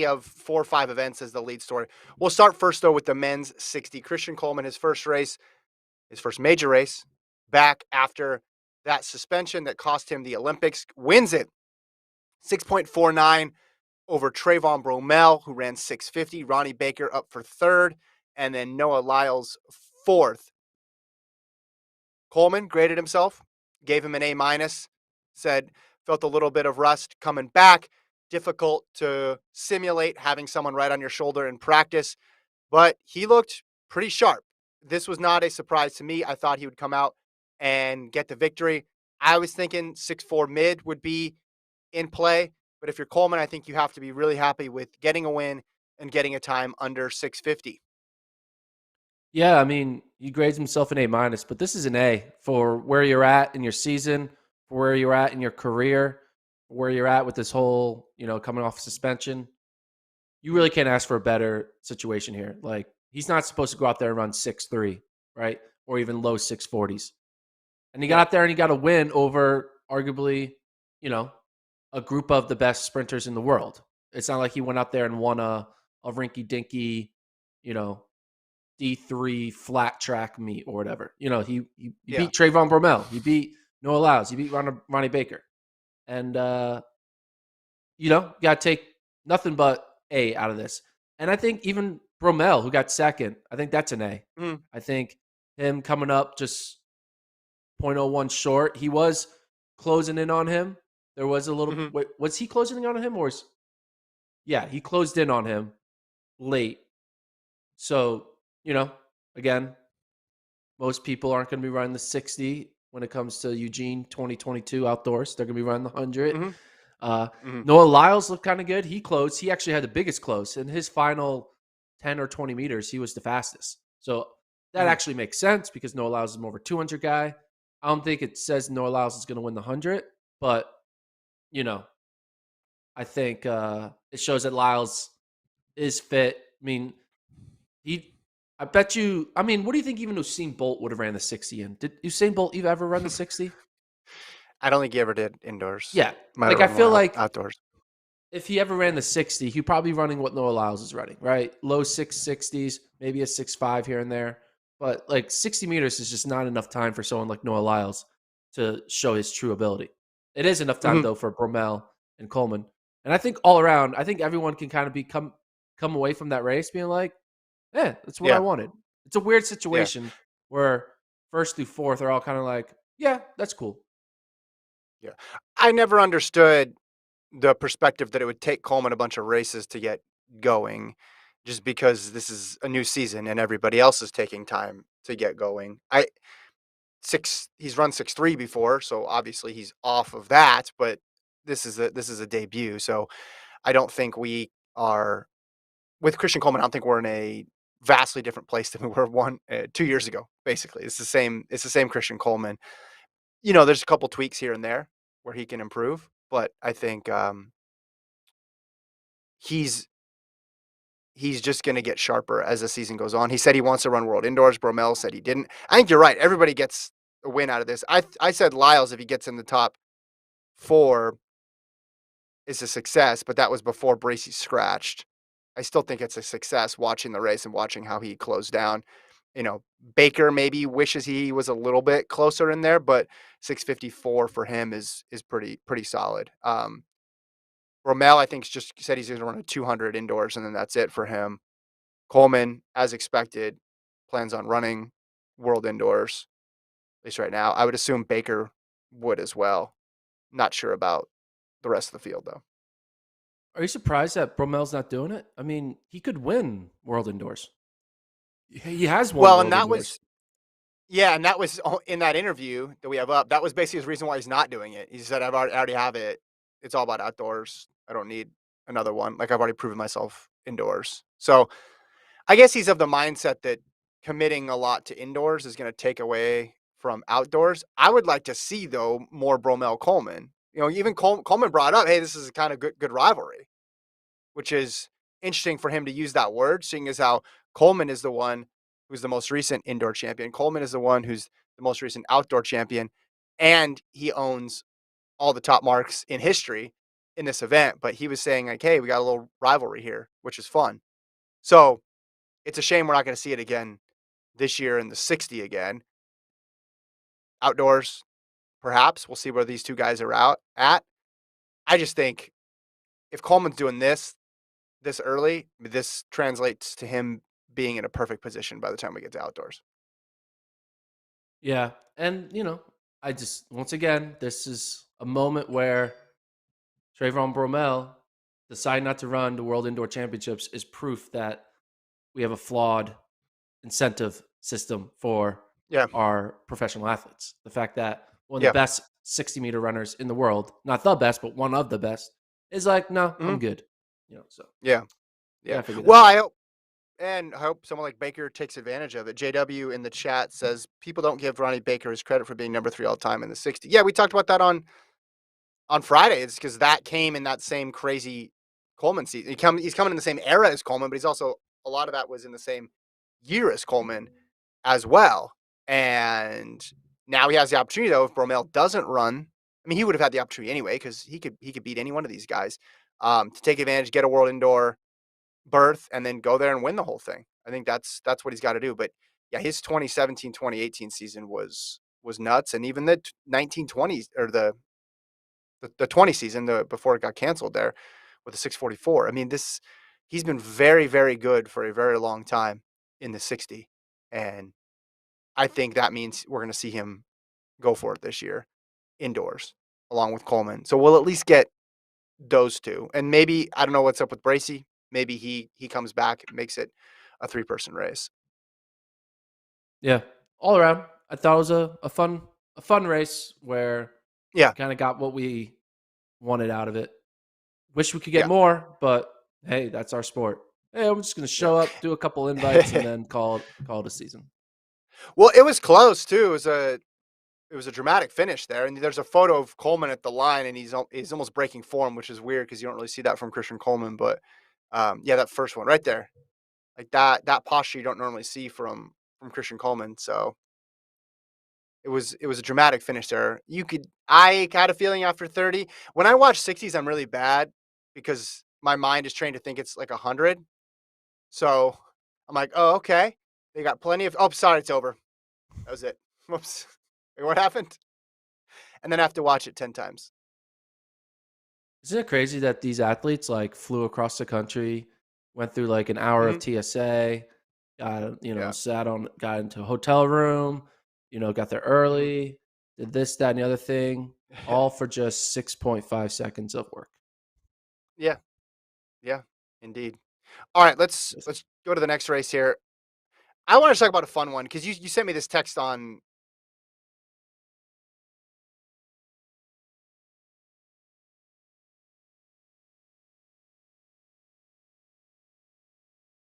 of 4 or 5 events as the lead story. We'll start first, though, with the men's 60. Christian Coleman, his first race, his first major race, back after that suspension that cost him the Olympics, wins it 6.49 over Trayvon Bromell, who ran 650. Ronnie Baker up for third, and then Noah Lyles fourth. Coleman graded himself, gave him an A minus, said felt a little bit of rust coming back, difficult to simulate having someone right on your shoulder in practice, but he looked pretty sharp. This was not a surprise to me. I thought he would come out and get the victory. I was thinking 6'4" mid would be in play, but if you're Coleman, I think you have to be really happy with getting a win and getting a time under 650. Yeah, I mean, he grades himself an A minus, but this is an A for where you're at in your season, for where you're at in your career, where you're at with this whole, coming off suspension. You really can't ask for a better situation here. Like, he's not supposed to go out there and run 6'3", right? Or even low 640s. And he got out there and he got a win over arguably, a group of the best sprinters in the world. It's not like he went out there and won a rinky dinky, D3 flat track meet or whatever. He beat Trayvon Bromell. He beat Noah Lyles. He beat Ronnie Baker. And, got to take nothing but A out of this. And I think even Bromell, who got second, I think that's an A. Mm. I think him coming up just 0.01 short. He was closing in on him. There was a little wait, was he closing in on him or he closed in on him late. So, again, most people aren't going to be running the 60 when it comes to Eugene 2022 outdoors. They're going to be running the 100. Noah Lyles looked kind of good. He closed. He actually had the biggest close. In his final 10 or 20 meters, he was the fastest. So that actually makes sense because Noah Lyles is more of a 200 guy. I don't think it says Noah Lyles is going to win the 100, but, I think it shows that Lyles is fit. I mean, I bet you, what do you think even Usain Bolt would have ran the 60 in? Did Usain Bolt ever run the 60? I don't think he ever did indoors. Yeah. Might I feel like outdoors. If he ever ran the 60, he'd probably be running what Noah Lyles is running, right? Low 660s, maybe a 6'5" here and there. But 60 meters is just not enough time for someone like Noah Lyles to show his true ability. It is enough time, though, for Bromell and Coleman. And I think all around, I think everyone can kind of come away from that race being like, that's what I wanted. It's a weird situation where first through fourth are all kind of like, yeah, that's cool. Yeah. I never understood the perspective that it would take Coleman a bunch of races to get going just because this is a new season and everybody else is taking time to get going. He's run 6'3" before, so obviously he's off of that, but this is a debut. So I don't think we are with Christian Coleman. I don't think we're in a vastly different place than we were 2 years ago. Basically, it's the same Christian Coleman. There's a couple tweaks here and there where he can improve, but I think he's just going to get sharper as the season goes on. He said he wants to run World Indoors. Bromell said he didn't. I think you're right. Everybody gets a win out of this. I said Lyles, if he gets in the top 4, is a success, but that was before Bracey scratched. I still think it's a success watching the race and watching how he closed down. Baker maybe wishes he was a little bit closer in there, but 654 for him is pretty solid. Bromell, I think, just said he's going to run a 200 indoors, and then that's it for him. Coleman, as expected, plans on running World Indoors, at least right now. I would assume Baker would as well. Not sure about the rest of the field, though. Are you surprised that Bromell's not doing it? I mean, he could win World Indoors. He has won World Indoors. And that was in that interview that we have up. That was basically his reason why he's not doing it. He said, I already have it. It's all about outdoors. I don't need another one. I've already proven myself indoors. So I guess he's of the mindset that committing a lot to indoors is going to take away from outdoors. I would like to see, though, more Bromell Coleman. Even Coleman brought up, hey, this is a kind of good rivalry, which is interesting for him to use that word, seeing as how Coleman is the one who's the most recent indoor champion. Coleman is the one who's the most recent outdoor champion, and he owns all the top marks in history in this event, but he was saying like, "Hey, we got a little rivalry here, which is fun." So it's a shame we're not going to see it again this year in the 60 again. Outdoors, perhaps we'll see where these two guys are out at. I just think if Coleman's doing this early, this translates to him being in a perfect position by the time we get to outdoors. Yeah. And, I just, once again, this is a moment where Trayvon Bromell deciding not to run the World Indoor Championships is proof that we have a flawed incentive system for Yeah, our professional athletes. The fact that one of the yeah, best 60-meter runners in the world, not the best, but one of the best, is like, no, hmm I'm good. So yeah, we yeah. gotta figure that Well, out. I hope someone like Baker takes advantage of it. JW in the chat says people don't give Ronnie Baker his credit for being number 3 all time in the 60. Yeah, we talked about that on Friday. It's because that came in that same crazy Coleman season. He's coming in the same era as Coleman, but he's also a lot of that was in the same year as Coleman as well. And now he has the opportunity though. If Bromell doesn't run, I mean, he would have had the opportunity anyway because he could beat any one of these guys to take advantage, get a world indoor berth, and then go there and win the whole thing. I think that's what he's got to do. But yeah, his 2017-2018 season was nuts, and even the 1920s or the 20 season, the before it got canceled there with the 644. I mean, this he's been very, very good for a very long time in the 60. And I think that means we're going to see him go for it this year indoors along with Coleman. So we'll at least get those two. And maybe I don't know what's up with Bracy. Maybe he comes back and makes it a three-person race. Yeah, all around, I thought it was a fun race where Yeah. kind of got what we wanted out of it. Wish we could get Yeah. more, but hey, that's our sport. Hey, I'm just gonna show up, do a couple invites, and Yeah. then call it a season. Well, it was close too. It was a dramatic finish there, and there's a photo of Coleman at the line, and he's almost breaking form, which is weird because you don't really see that from Christian Coleman. But yeah, that first one right there, like that posture you don't normally see from Christian Coleman. So it was a dramatic finish there. I had a feeling after 30 when I watch 60s, I'm really bad because my mind is trained to think it's like 100. So I'm like, oh okay, they got plenty of. Oh, sorry, it's over. That was it. Whoops. Wait, what happened? And then I have to watch it 10 times. Isn't it crazy that these athletes like flew across the country, went through like an hour of Mhm. TSA, Yeah. got into a hotel room, got there Mhm. early, did this, that, and the other thing, all for just 6.5 seconds of work. Yeah. Yeah. Indeed. All right, let's Yes. let's go to the next race here. I want to talk about a fun one because you sent me this text on